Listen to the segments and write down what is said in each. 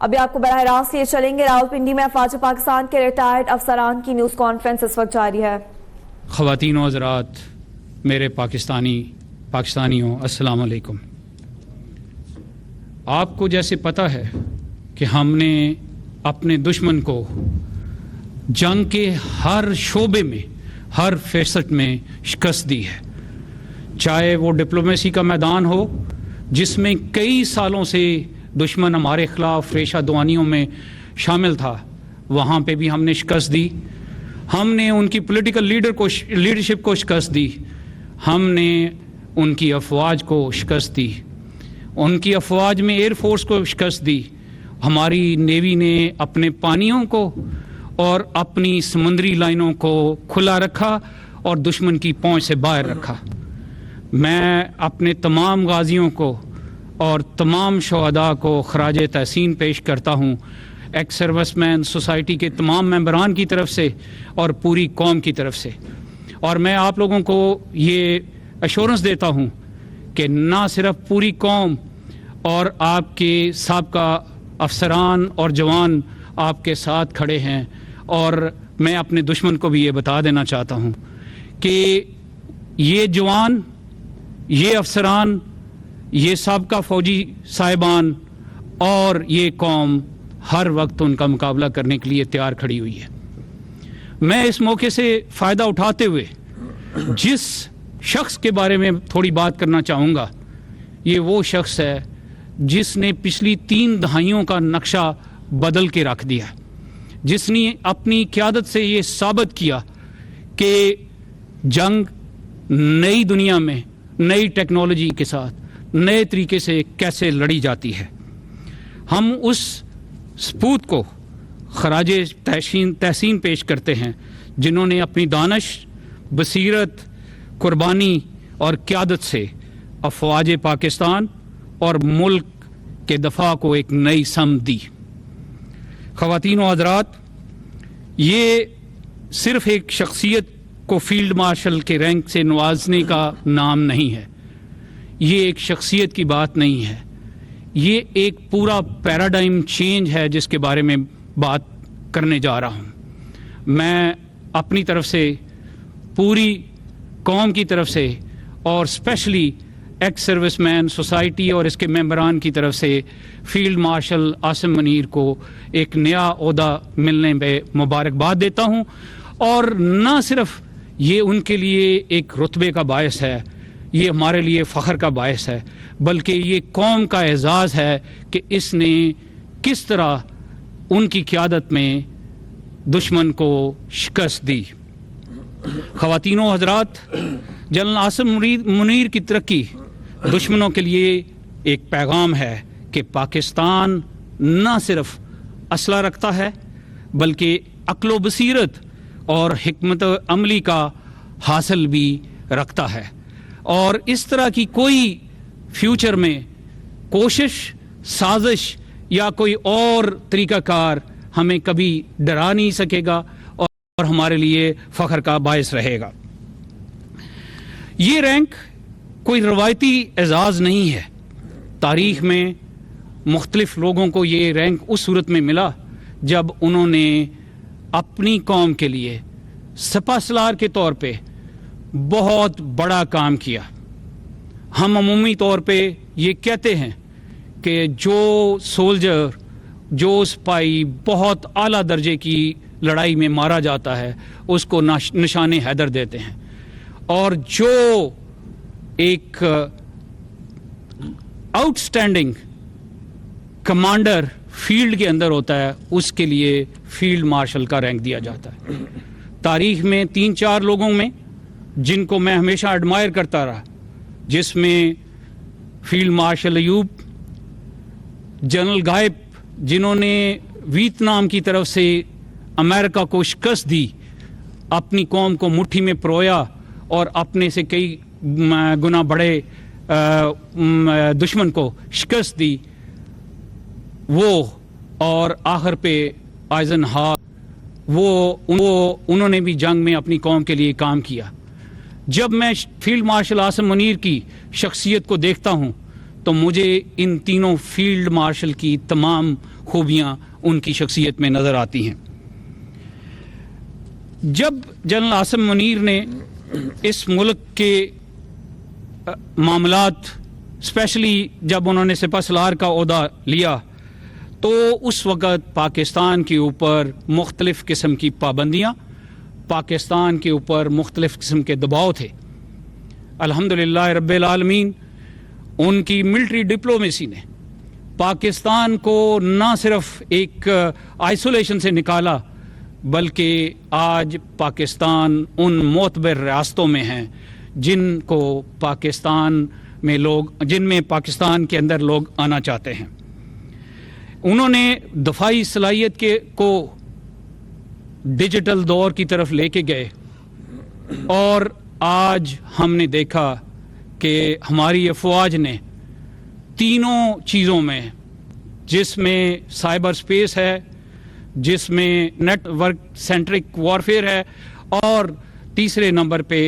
ابھی آپ کو براہ راست یہ چلیں گے، راولپنڈی میں افواج پاکستان کے ریٹائرڈ افسران کی نیوز کانفرنس اس وقت جاری ہے۔ خواتین و حضرات، میرے پاکستانیوں، السلام علیکم۔ آپ کو جیسے پتہ ہے کہ ہم نے اپنے دشمن کو جنگ کے ہر شعبے میں، ہر فیصد میں شکست دی ہے، چاہے وہ ڈپلومیسی کا میدان ہو جس میں کئی سالوں سے دشمن ہمارے خلاف ریشہ دوانیوں میں شامل تھا، وہاں پہ بھی ہم نے شکست دی۔ ہم نے ان کی پولیٹیکل لیڈرشپ کو شکست دی، ہم نے ان کی افواج کو شکست دی، ان کی افواج میں ایئر فورس کو شکست دی، ہماری نیوی نے اپنے پانیوں کو اور اپنی سمندری لائنوں کو کھلا رکھا اور دشمن کی پہنچ سے باہر رکھا۔ میں اپنے تمام غازیوں کو اور تمام شہداء کو خراج تحسین پیش کرتا ہوں، ایکس سروس مین سوسائٹی کے تمام ممبران کی طرف سے اور پوری قوم کی طرف سے۔ اور میں آپ لوگوں کو یہ ایشورنس دیتا ہوں کہ نہ صرف پوری قوم اور آپ کے سابقہ افسران اور جوان آپ کے ساتھ کھڑے ہیں، اور میں اپنے دشمن کو بھی یہ بتا دینا چاہتا ہوں کہ یہ جوان، یہ افسران، یہ سابقہ فوجی صاحبان اور یہ قوم ہر وقت ان کا مقابلہ کرنے کے لیے تیار کھڑی ہوئی ہے۔ میں اس موقع سے فائدہ اٹھاتے ہوئے جس شخص کے بارے میں تھوڑی بات کرنا چاہوں گا، یہ وہ شخص ہے جس نے پچھلی 3 دہائیوں کا نقشہ بدل کے رکھ دیا، جس نے اپنی قیادت سے یہ ثابت کیا کہ جنگ نئی دنیا میں نئی ٹیکنالوجی کے ساتھ نئے طریقے سے کیسے لڑی جاتی ہے۔ ہم اس سپوت کو خراج تحسین پیش کرتے ہیں جنہوں نے اپنی دانش، بصیرت، قربانی اور قیادت سے افواج پاکستان اور ملک کے دفاع کو ایک نئی سمت دی۔ خواتین و حضرات، یہ صرف ایک شخصیت کو فیلڈ مارشل کے رینک سے نوازنے کا نام نہیں ہے، یہ ایک شخصیت کی بات نہیں ہے، یہ ایک پورا پیراڈائم چینج ہے جس کے بارے میں بات کرنے جا رہا ہوں۔ میں اپنی طرف سے، پوری قوم کی طرف سے اور اسپیشلی ایکس سروس مین سوسائٹی اور اس کے ممبران کی طرف سے فیلڈ مارشل عاصم منیر کو ایک نیا عہدہ ملنے میں مبارکباد دیتا ہوں، اور نہ صرف یہ ان کے لیے ایک رتبے کا باعث ہے، یہ ہمارے لیے فخر کا باعث ہے، بلکہ یہ قوم کا اعزاز ہے کہ اس نے کس طرح ان کی قیادت میں دشمن کو شکست دی۔ خواتین و حضرات، جنرل عاصم منیر کی ترقی دشمنوں کے لیے ایک پیغام ہے کہ پاکستان نہ صرف اسلحہ رکھتا ہے بلکہ عقل و بصیرت اور حکمت عملی کا حاصل بھی رکھتا ہے، اور اس طرح کی کوئی فیوچر میں کوشش، سازش یا کوئی اور طریقہ کار ہمیں کبھی ڈرا نہیں سکے گا اور ہمارے لیے فخر کا باعث رہے گا۔ یہ رینک کوئی روایتی اعزاز نہیں ہے، تاریخ میں مختلف لوگوں کو یہ رینک اس صورت میں ملا جب انہوں نے اپنی قوم کے لیے سپہ سالار کے طور پہ بہت بڑا کام کیا۔ ہم عمومی طور پہ یہ کہتے ہیں کہ جو سولجر، جو سپاہی بہت اعلیٰ درجے کی لڑائی میں مارا جاتا ہے اس کو نشان حیدر دیتے ہیں، اور جو ایک آؤٹ اسٹینڈنگ کمانڈر فیلڈ کے اندر ہوتا ہے اس کے لیے فیلڈ مارشل کا رینک دیا جاتا ہے۔ تاریخ میں 3-4 لوگوں میں جن کو میں ہمیشہ ایڈمائر کرتا رہا، جس میں فیلڈ مارشل ایوب، جنرل غائب جنہوں نے ویتنام کی طرف سے امریکہ کو شکست دی، اپنی قوم کو مٹھی میں پرویا اور اپنے سے کئی گنا بڑے دشمن کو شکست دی، وہ اور آخر پہ آئزن ہاور، انہوں نے بھی جنگ میں اپنی قوم کے لیے کام کیا۔ جب میں فیلڈ مارشل عاصم منیر کی شخصیت کو دیکھتا ہوں تو مجھے ان تینوں فیلڈ مارشل کی تمام خوبیاں ان کی شخصیت میں نظر آتی ہیں. جب جنرل عاصم منیر نے اس ملک کے معاملات اسپیشلی جب انہوں نے سپہ سالار کا عہدہ لیا تو اس وقت پاکستان کے اوپر مختلف قسم کی پابندیاں، پاکستان کے اوپر مختلف قسم کے دباؤ تھے. الحمدللہ رب العالمین ان کی ملٹری ڈپلومیسی نے پاکستان کو نہ صرف ایک آئسولیشن سے نکالا بلکہ آج پاکستان ان معتبر ریاستوں میں ہیں جن میں پاکستان کے اندر لوگ آنا چاہتے ہیں. انہوں نے دفاعی صلاحیت کو ڈیجیٹل دور کی طرف لے کے گئے اور آج ہم نے دیکھا کہ ہماری افواج نے تینوں چیزوں میں، جس میں سائبر سپیس ہے، جس میں نیٹ ورک سینٹرک وارفیئر ہے اور تیسرے نمبر پہ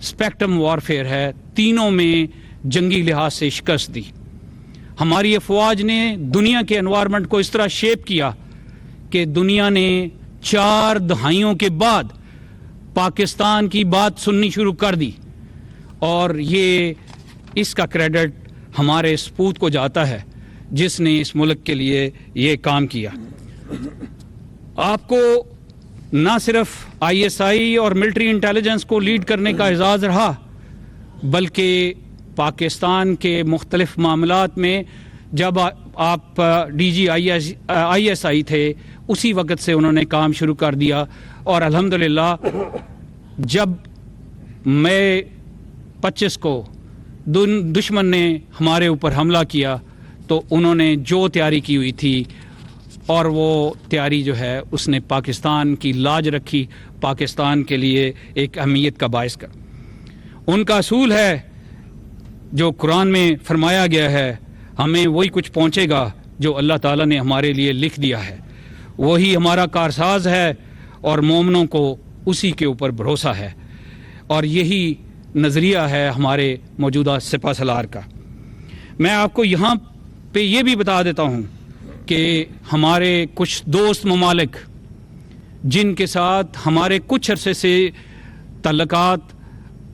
اسپیکٹرم وارفیئر ہے، تینوں میں جنگی لحاظ سے شکست دی. ہماری افواج نے دنیا کے انوائرمنٹ کو اس طرح شیپ کیا کہ دنیا نے 4 دہائیوں کے بعد پاکستان کی بات سننی شروع کر دی، اور اس کا کریڈٹ ہمارے سپوت کو جاتا ہے جس نے اس ملک کے لیے یہ کام کیا. آپ کو نہ صرف ISI اور ملٹری انٹیلیجنس کو لیڈ کرنے کا اعزاز رہا بلکہ پاکستان کے مختلف معاملات میں جب آپ DG ISI تھے اسی وقت سے انہوں نے کام شروع کر دیا. اور الحمدللہ جب مئی 25 کو دشمن نے ہمارے اوپر حملہ کیا تو انہوں نے جو تیاری کی ہوئی تھی اور وہ تیاری جو ہے اس نے پاکستان کی لاج رکھی، پاکستان کے لیے ایک اہمیت کا باعث کر. ان کا اصول ہے جو قرآن میں فرمایا گیا ہے، ہمیں وہی کچھ پہنچے گا جو اللہ تعالیٰ نے ہمارے لیے لکھ دیا ہے، وہی ہمارا کارساز ہے اور مومنوں کو اسی کے اوپر بھروسہ ہے. اور یہی نظریہ ہے ہمارے موجودہ سپہ سالار کا. میں آپ کو یہاں پہ یہ بھی بتا دیتا ہوں کہ ہمارے کچھ دوست ممالک جن کے ساتھ ہمارے کچھ عرصے سے تعلقات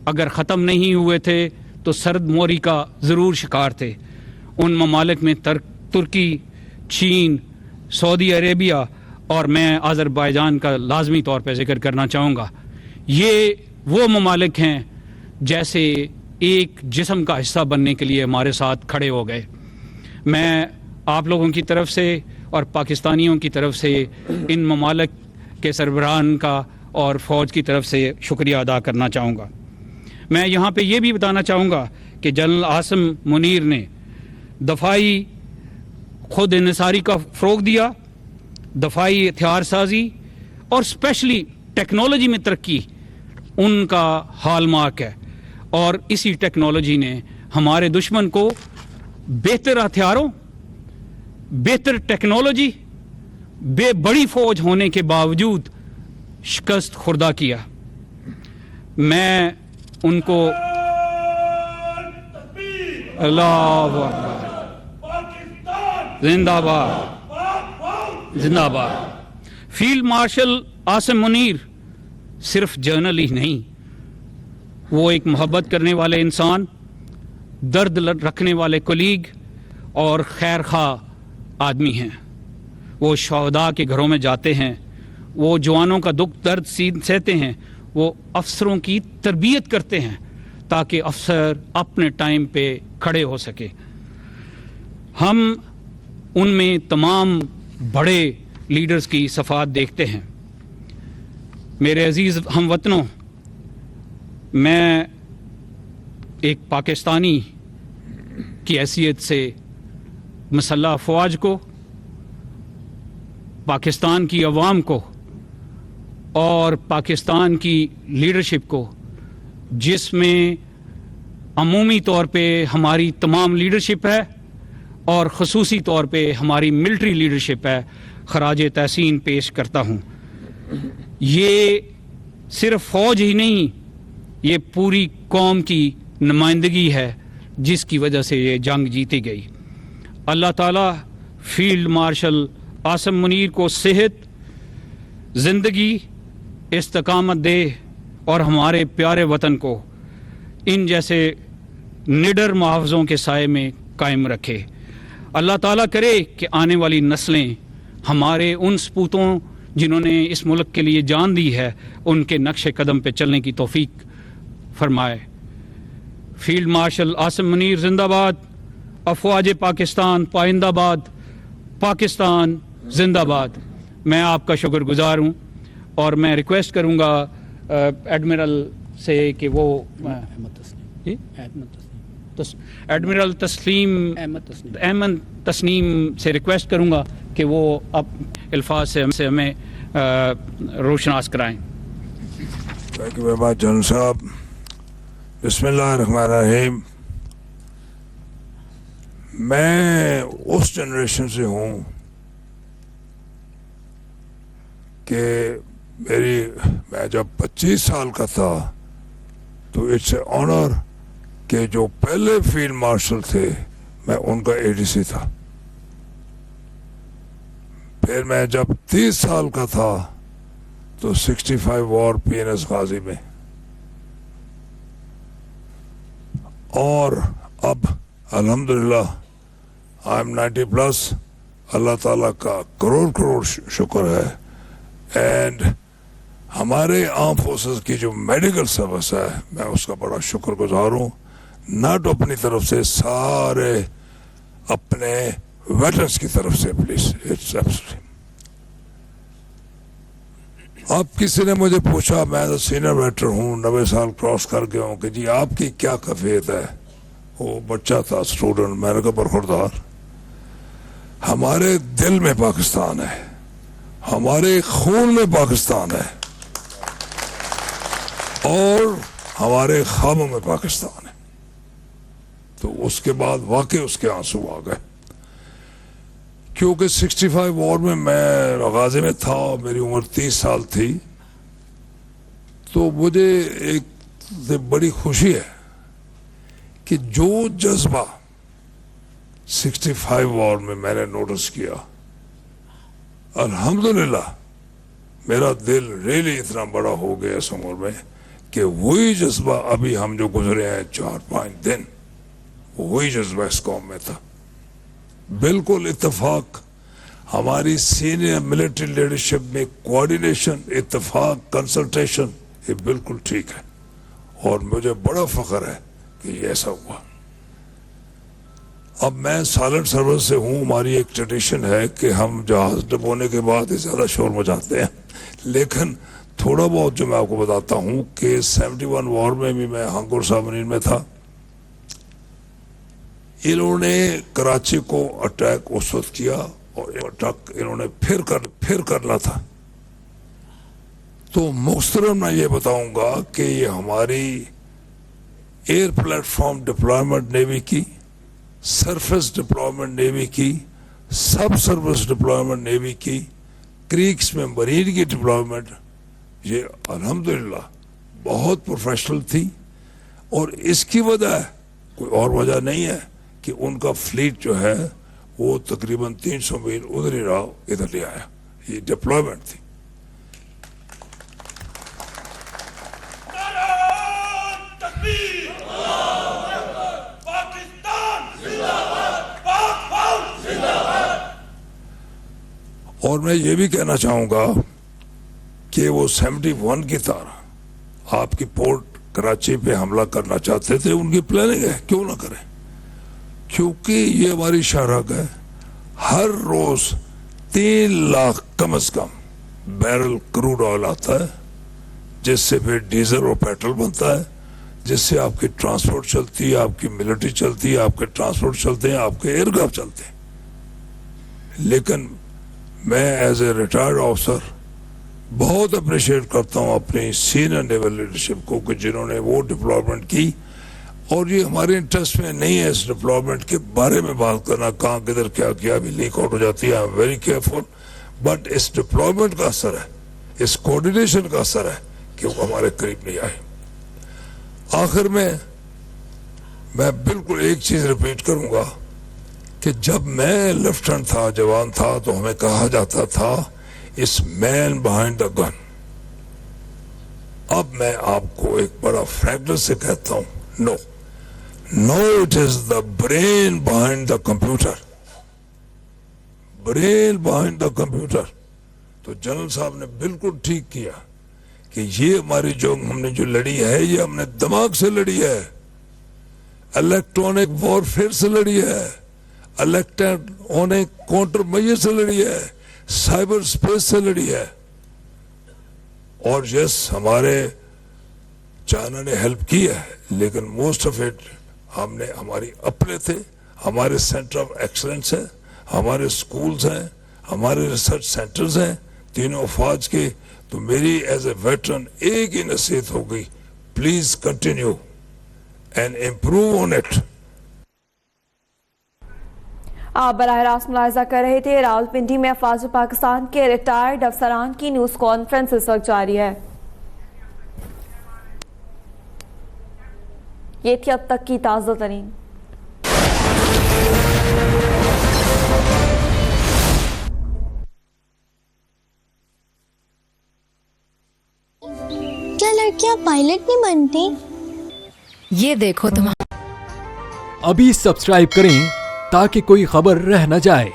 اگر ختم نہیں ہوئے تھے تو سرد موری کا ضرور شکار تھے. ان ممالک میں ترکی، چین، سعودی عربیہ اور میں آذربائیجان کا لازمی طور پہ ذکر کرنا چاہوں گا. یہ وہ ممالک ہیں جیسے ایک جسم کا حصہ بننے کے لیے ہمارے ساتھ کھڑے ہو گئے. میں آپ لوگوں کی طرف سے اور پاکستانیوں کی طرف سے ان ممالک کے سربراہان کا اور فوج کی طرف سے شکریہ ادا کرنا چاہوں گا. میں یہاں پہ یہ بھی بتانا چاہوں گا کہ جنرل عاصم منیر نے دفاعی خود انحصاری کا فروغ دیا، دفاعی ہتھیار سازی اور اسپیشلی ٹیکنالوجی میں ترقی ان کا ہال مارک ہے. اور اسی ٹیکنالوجی نے ہمارے دشمن کو بہتر ہتھیاروں، بہتر ٹیکنالوجی، بڑی فوج ہونے کے باوجود شکست خوردہ کیا. میں ان کو اللہ زندہ باد، زندہ باد. فیلڈ مارشل عاصم منیر صرف جنرل ہی نہیں، وہ ایک محبت کرنے والے انسان، درد رکھنے والے کولیگ اور خیر خواہ آدمی ہیں. وہ شہداء کے گھروں میں جاتے ہیں، وہ جوانوں کا دکھ درد سہتے ہیں، وہ افسروں کی تربیت کرتے ہیں تاکہ افسر اپنے ٹائم پہ کھڑے ہو سکے. ہم ان میں تمام بڑے لیڈرز کی صفات دیکھتے ہیں. میرے عزیز ہم وطنوں، میں ایک پاکستانی کی حیثیت سے مسلح افواج کو، پاکستان کی عوام کو اور پاکستان کی لیڈرشپ کو، جس میں عمومی طور پہ ہماری تمام لیڈرشپ ہے اور خصوصی طور پہ ہماری ملٹری لیڈرشپ ہے، خراج تحسین پیش کرتا ہوں. یہ صرف فوج ہی نہیں، یہ پوری قوم کی نمائندگی ہے. جس کی وجہ سے یہ جنگ جیتی گئی. اللہ تعالیٰ فیلڈ مارشل عاصم منیر کو صحت، زندگی، استقامت دے اور ہمارے پیارے وطن کو ان جیسے نڈر محافظوں کے سائے میں قائم رکھے. اللہ تعالیٰ کرے کہ آنے والی نسلیں ہمارے ان سپوتوں جنہوں نے اس ملک کے لیے جان دی ہے ان کے نقش قدم پہ چلنے کی توفیق فرمائے. فیلڈ مارشل عاصم منیر زندہ باد. افواج پاکستان پائندہ باد. پاکستان زندہ باد. میں آپ کا شکر گزار ہوں اور میں ریکویسٹ کروں گا ایڈمرل سے کہ وہ ایڈمرل احمد تسنیم سے ریکویسٹ کروں گا کہ وہ اب الفاظ سے ہمیں روشناس کرائیں. Thank you very much general صاحب. بسم اللہ الرحمن الرحیم. میں اس جنریشن سے ہوں کہ میں جب 25 سال کا تھا تو اٹس اے آنر کہ جو پہلے فیلڈ مارشل تھے میں ان کا ADC تھا. پھر میں جب 30 سال کا تھا تو 65 وار PNS غازی میں، اور اب الحمدللہ آئی ایم 90 پلس. اللہ تعالیٰ کا کروڑ شکر ہے. اینڈ ہمارے آرم فورسز کی جو میڈیکل سروس ہے میں اس کا بڑا شکر گزار ہوں. ناٹ اپنی طرف سے، سارے اپنے ویٹرنس کی طرف سے. Please it's absolutely. اب کسی نے مجھے پوچھا، میں تو سینئر ویٹر ہوں، 90 سال کراس کر گیا ہوں، کہ جی آپ کی کیا کیفیت ہے؟ وہ بچہ تھا، اسٹوڈنٹ. میں نے کہا برخوردار. ہمارے دل میں پاکستان ہے، ہمارے خون میں پاکستان ہے، اور ہمارے خوابوں میں پاکستان ہے. تو اس کے بعد واقعی اس کے آنسو آ گئے، کیونکہ 65 وار میں غازی میں تھا، میری عمر 30 سال تھی. تو مجھے ایک بڑی خوشی ہے کہ جو جذبہ 65 وار میں نے نوٹس کیا، الحمدللہ میرا دل ریلی اتنا بڑا ہو گیا اس عمر میں کہ وہی جذبہ ابھی ہم جو گزرے ہیں 4-5 دن، وہی جذبہ اس قوم میں تھا. بالکل اتفاق. ہماری سینئر ملٹری لیڈرشپ میں کوآرڈینیشن، اتفاق، کنسلٹیشن، یہ بالکل ٹھیک ہے، اور مجھے بڑا فخر ہے کہ یہ ایسا ہوا. اب میں سائلنٹ سروس سے ہوں. ہماری ایک ٹریڈیشن ہے کہ ہم جہاز ڈبونے کے بعد ہی زیادہ شور مچاتے ہیں، لیکن تھوڑا بہت جو میں آپ کو بتاتا ہوں کہ 71 وار میں بھی میں ہنگور سامنین میں تھا. انہوں نے کراچی کو اٹیک اس وقت کیا، اور اٹیک انہوں نے پھر کرنا تھا. تو مختصراً میں یہ بتاؤں گا کہ یہ ہماری air platform deployment navy کی، سرفیس ڈپلائمنٹ نیوی کی، سب سروس ڈپلائمنٹ نیوی کی، کریکس میں مرین کی ڈپلائمنٹ، یہ الحمدللہ بہت پروفیشنل تھی. اور اس کی وجہ کوئی اور وجہ نہیں ہے کہ ان کا فلیٹ جو ہے وہ تقریباً 300 میل ادھر ہی رہا، ادھر لے آیا. یہ ڈپلائمنٹ تھی. اور میں یہ بھی کہنا چاہوں گا کہ وہ 71 کی طرح آپ کی پورٹ کراچی پہ حملہ کرنا چاہتے تھے، ان کی پلاننگ ہے، کیوں نہ کریں؟ کیونکہ یہ ہماری شاہراہ ہے. ہر روز 3 لاکھ کم از کم بیرل کروڈ آئل آتا ہے، جس سے پھر ڈیزل اور پیٹرول بنتا ہے، جس سے آپ کی ٹرانسپورٹ چلتی ہے، آپ کی ملٹری چلتی ہے، آپ کے ٹرانسپورٹ چلتے ہیں، آپ کے ایئر کرافٹ چلتے ہیں. لیکن میں ایز اے ریٹائرڈ آفیسر بہت اپریشیٹ کرتا ہوں اپنی سینئر نیول لیڈرشپ کو کہ جنہوں نے وہ ڈپلائمنٹ کی. اور یہ ہمارے انٹرسٹ میں نہیں ہے اس ڈپلائمنٹ کے بارے میں بات کرنا، کہاں کدھر کیا کیا، بھی لیک آؤٹ ہو جاتی ہے. I am very careful. But اس ڈپلائمنٹ کا اثر ہے، اس کوآرڈینیشن کا اثر ہے کہ وہ ہمارے قریب نہیں آئے. آخر میں میں بالکل ایک چیز ریپیٹ کروں گا کہ جب میں لیفٹیننٹ تھا, جوان تھا, تو ہمیں کہا جاتا تھا اس مین بہائنڈ دا گن. اب میں آپ کو ایک بڑا فرینکنس سے کہتا ہوں, no, it is the brain behind the computer. Brain behind the computer. تو جنرل صاحب نے بالکل ٹھیک کیا کہ یہ ہماری جنگ ہم نے جو لڑی ہے یہ ہم نے دماغ سے لڑی ہے, الیکٹرانک وارفیئر سے لڑی ہے, الیکٹرانک کاؤنٹر میجر سے لڑی ہے, سائبر اسپیس سے لڑی ہے. اور یس, ہمارے چائنا نے ہیلپ کی ہے, لیکن موسٹ آف اٹ ہم نے ہماری اپنے تھے. ہمارے سینٹر آف ایکسلنس ہیں, ہمارے سکولز ہیں, ہمارے ریسرچ سینٹرز ہیں تینوں افواج کے. تو میری ایز اے ویٹرن ایک ہی نصیحت ہوگی, please continue and improve on it. آپ براہ راست ملاحظہ کر رہے تھے راولپنڈی میں افواج پاکستان کے ریٹائرڈ افسران کی نیوز کانفرنس اس وقت جاری ہے. یہ تھی اب تک کی تازہ ترین. کیا لڑکیاں پائلٹ نہیں بنتی؟ یہ دیکھو تمہارا. ابھی سبسکرائب کریں تاکہ کوئی خبر رہ نہ جائے.